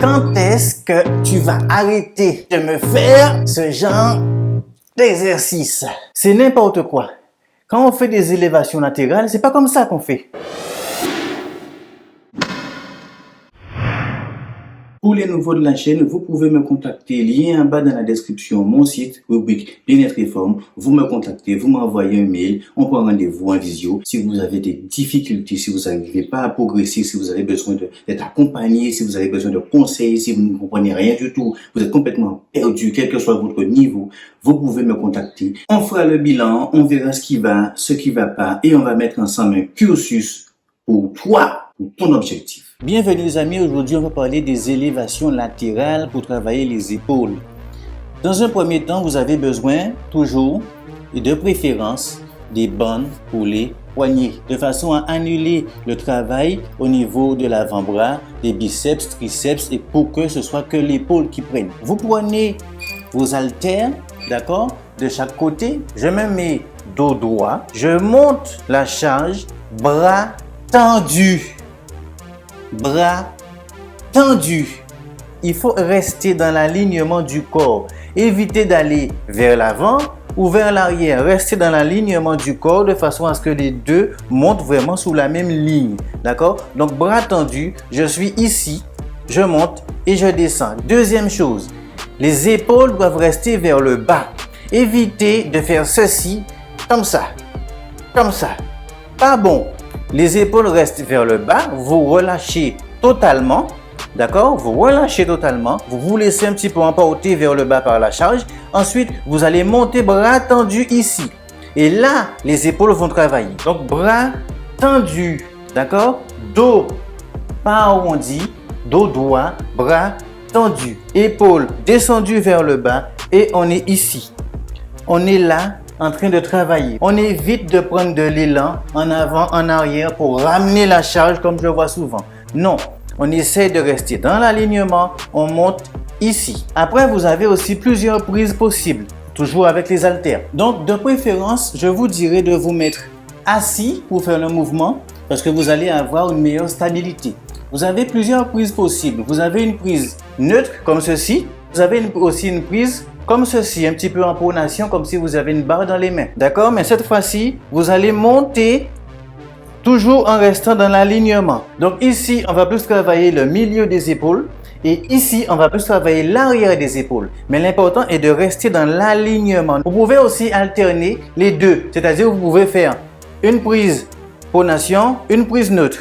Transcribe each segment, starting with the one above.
Quand est-ce que tu vas arrêter de me faire ce genre d'exercice? C'est n'importe quoi. Quand on fait des élévations latérales, c'est pas comme ça qu'on fait. Pour les nouveaux de la chaîne, vous pouvez me contacter, lien en bas dans la description, mon site, rubrique Bien-être et Forme. Vous me contactez, vous m'envoyez un mail, on prend rendez-vous en visio. Si vous avez des difficultés, si vous n'arrivez pas à progresser, si vous avez besoin d'être accompagné, si vous avez besoin de conseils, si vous ne comprenez rien du tout, vous êtes complètement perdu, quel que soit votre niveau, vous pouvez me contacter. On fera le bilan, on verra ce qui va pas, et on va mettre ensemble un cursus pour toi, pour ton objectif. Bienvenue les amis, aujourd'hui on va parler des élévations latérales pour travailler les épaules. Dans un premier temps, vous avez besoin toujours et de préférence des bandes pour les poignets, de façon à annuler le travail au niveau de l'avant-bras, des biceps, triceps et pour que ce soit que l'épaule qui prenne. Vous prenez vos haltères, d'accord, de chaque côté, je me mets dos droit, je monte la charge, bras tendus. Bras tendus. Il faut rester dans l'alignement du corps. Évitez d'aller vers l'avant ou vers l'arrière. Restez dans l'alignement du corps de façon à ce que les deux montent vraiment sous la même ligne. D'accord? Donc, bras tendus, je suis ici, je monte et je descends. Deuxième chose, les épaules doivent rester vers le bas. Évitez de faire ceci comme ça. Comme ça. Pas bon. Les épaules restent vers le bas, vous relâchez totalement, d'accord? Vous relâchez totalement, vous vous laissez un petit peu emporter vers le bas par la charge. Ensuite, vous allez monter bras tendus ici. Et là, les épaules vont travailler. Donc, bras tendus, d'accord? Dos pas arrondi, dos droit, bras tendus. Épaules descendues vers le bas et on est ici. On est là. En train de travailler. On évite de prendre de l'élan en avant, en arrière pour ramener la charge comme je vois souvent. Non, on essaie de rester dans l'alignement, on monte ici. Après, vous avez aussi plusieurs prises possibles, toujours avec les haltères. Donc, de préférence, je vous dirais de vous mettre assis pour faire le mouvement parce que vous allez avoir une meilleure stabilité. Vous avez plusieurs prises possibles. Vous avez une prise neutre comme ceci. Vous avez aussi une prise comme ceci, un petit peu en pronation, comme si vous avez une barre dans les mains. D'accord? Mais cette fois-ci, vous allez monter toujours en restant dans l'alignement. Donc ici, on va plus travailler le milieu des épaules. Et ici, on va plus travailler l'arrière des épaules. Mais l'important est de rester dans l'alignement. Vous pouvez aussi alterner les deux. C'est-à-dire, vous pouvez faire une prise pronation, une prise neutre.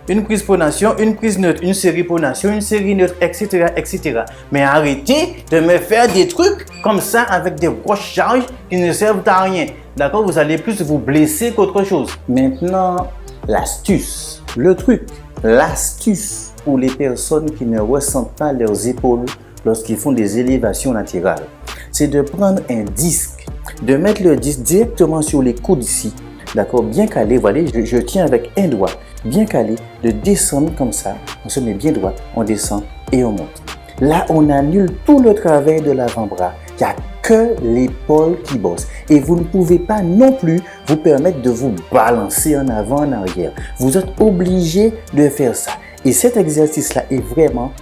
Une prise pronation, une prise neutre, une série pronation, une série neutre, etc., etc. Mais arrêtez de me faire des trucs comme ça avec des grosses charges qui ne servent à rien. D'accord? Vous allez plus vous blesser qu'autre chose. Maintenant, l'astuce. Le truc, l'astuce pour les personnes qui ne ressentent pas leurs épaules lorsqu'ils font des élévations latérales, c'est de prendre un disque, de mettre le disque directement sur les coudes ici. D'accord, bien calé, voilà, je tiens avec un doigt, bien calé, de descendre comme ça, on se met bien droit, on descend et on monte. Là, on annule tout le travail de l'avant-bras, il n'y a que l'épaule qui bosse. Et vous ne pouvez pas non plus vous permettre de vous balancer en avant, en arrière. Vous êtes obligé de faire ça. Et cet exercice-là est vraiment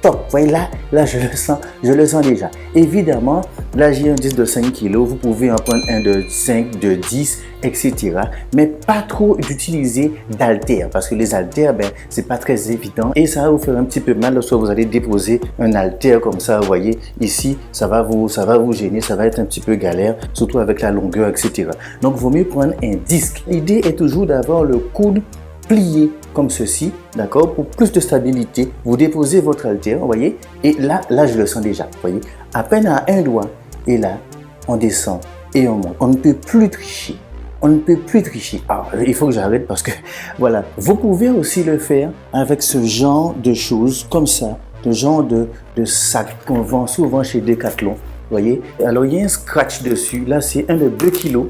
top. Vous voyez là je le sens déjà. Évidemment, là j'ai un disque de 5 kg, vous pouvez en prendre un de 5, de 10, etc. Mais pas trop d'utiliser d'haltères parce que les haltères, c'est pas très évident et ça va vous faire un petit peu mal lorsque vous allez déposer un haltère comme ça. Vous voyez ici, ça va vous gêner, ça va être un petit peu galère, surtout avec la longueur, etc. Donc, il vaut mieux prendre un disque. L'idée est toujours d'avoir le coude plié comme ceci, d'accord, pour plus de stabilité. Vous déposez votre haltère, vous voyez, et là je le sens déjà, vous voyez, à peine à un doigt, et là, on descend et on monte. On ne peut plus tricher. On ne peut plus tricher. Alors, il faut que j'arrête parce que, voilà. Vous pouvez aussi le faire avec ce genre de choses comme ça, le genre de sac qu'on vend souvent chez Decathlon, vous voyez. Alors, il y a un scratch dessus. Là, c'est un de 2 kg,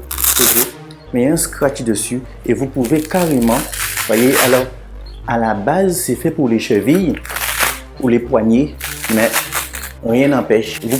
mais il y a un scratch dessus et vous pouvez carrément, vous voyez, alors, à la base, c'est fait pour les chevilles, pour les poignets, mais rien n'empêche, vous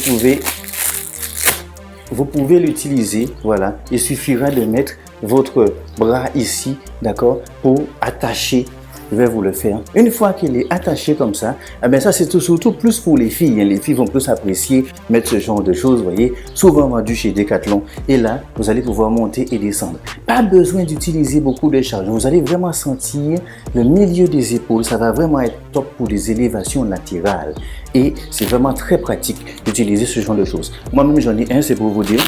pouvez l'utiliser, voilà. Il suffira de mettre votre bras ici, d'accord, pour attacher je vais vous le faire. Une fois qu'il est attaché comme ça, eh bien ça c'est surtout plus pour les filles. Les filles vont plus apprécier mettre ce genre de choses, vous voyez, souvent vendu chez Decathlon. Et là, vous allez pouvoir monter et descendre. Pas besoin d'utiliser beaucoup de charge. Vous allez vraiment sentir le milieu des épaules. Ça va vraiment être top pour des élévations latérales. Et c'est vraiment très pratique d'utiliser ce genre de choses. Moi-même, j'en ai un, c'est pour vous dire.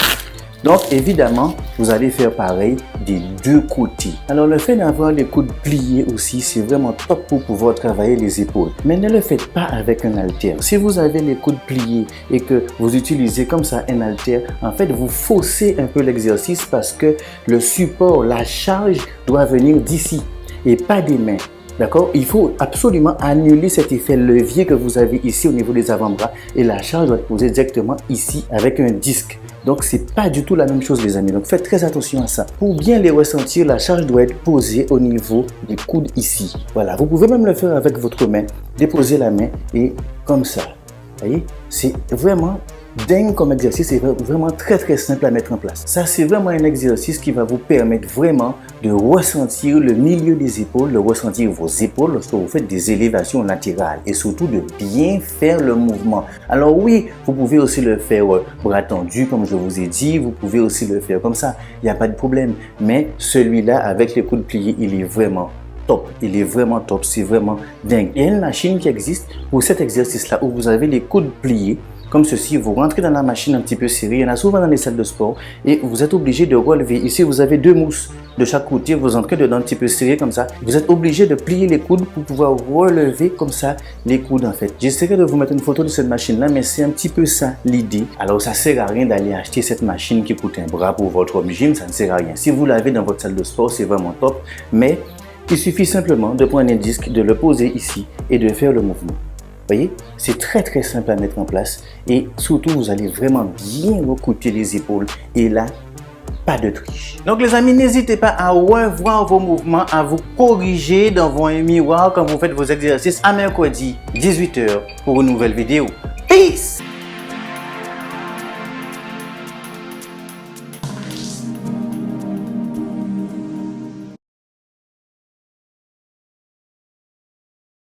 Donc, évidemment, vous allez faire pareil des deux côtés. Alors, le fait d'avoir les coudes pliés aussi, c'est vraiment top pour pouvoir travailler les épaules. Mais ne le faites pas avec un haltère. Si vous avez les coudes pliés et que vous utilisez comme ça un haltère, en fait, vous faussez un peu l'exercice parce que le support, la charge doit venir d'ici et pas des mains. D'accord? Il faut absolument annuler cet effet levier que vous avez ici au niveau des avant-bras et la charge doit être posée directement ici avec un disque. Donc, c'est pas du tout la même chose, les amis. Donc, faites très attention à ça. Pour bien les ressentir, la charge doit être posée au niveau des coudes ici. Voilà. Vous pouvez même le faire avec votre main. Déposez la main et comme ça. Vous voyez? C'est vraiment dingue comme exercice, c'est vraiment très simple à mettre en place. Ça, c'est vraiment un exercice qui va vous permettre vraiment de ressentir le milieu des épaules, de ressentir vos épaules lorsque vous faites des élévations latérales et surtout de bien faire le mouvement. Alors oui, vous pouvez aussi le faire bras tendus comme je vous ai dit, vous pouvez aussi le faire comme ça, il n'y a pas de problème. Mais celui-là avec les coudes pliés, il est vraiment top, il est vraiment top, c'est vraiment dingue. Il y a une machine qui existe pour cet exercice-là où vous avez les coudes pliés. Comme ceci, vous rentrez dans la machine un petit peu serrée, il y en a souvent dans les salles de sport et vous êtes obligé de relever. Ici, vous avez deux mousses de chaque côté, vous entrez dedans un petit peu serré comme ça. Vous êtes obligé de plier les coudes pour pouvoir relever comme ça les coudes en fait. J'essaierai de vous mettre une photo de cette machine-là, mais c'est un petit peu ça l'idée. Alors, ça ne sert à rien d'aller acheter cette machine qui coûte un bras pour votre home gym, ça ne sert à rien. Si vous l'avez dans votre salle de sport, c'est vraiment top, mais il suffit simplement de prendre un disque, de le poser ici et de faire le mouvement. Vous voyez, c'est très simple à mettre en place et surtout vous allez vraiment bien recouper les épaules et là, pas de triche. Donc les amis, n'hésitez pas à revoir vos mouvements, à vous corriger devant un miroir quand vous faites vos exercices à mercredi 18h pour une nouvelle vidéo. Peace!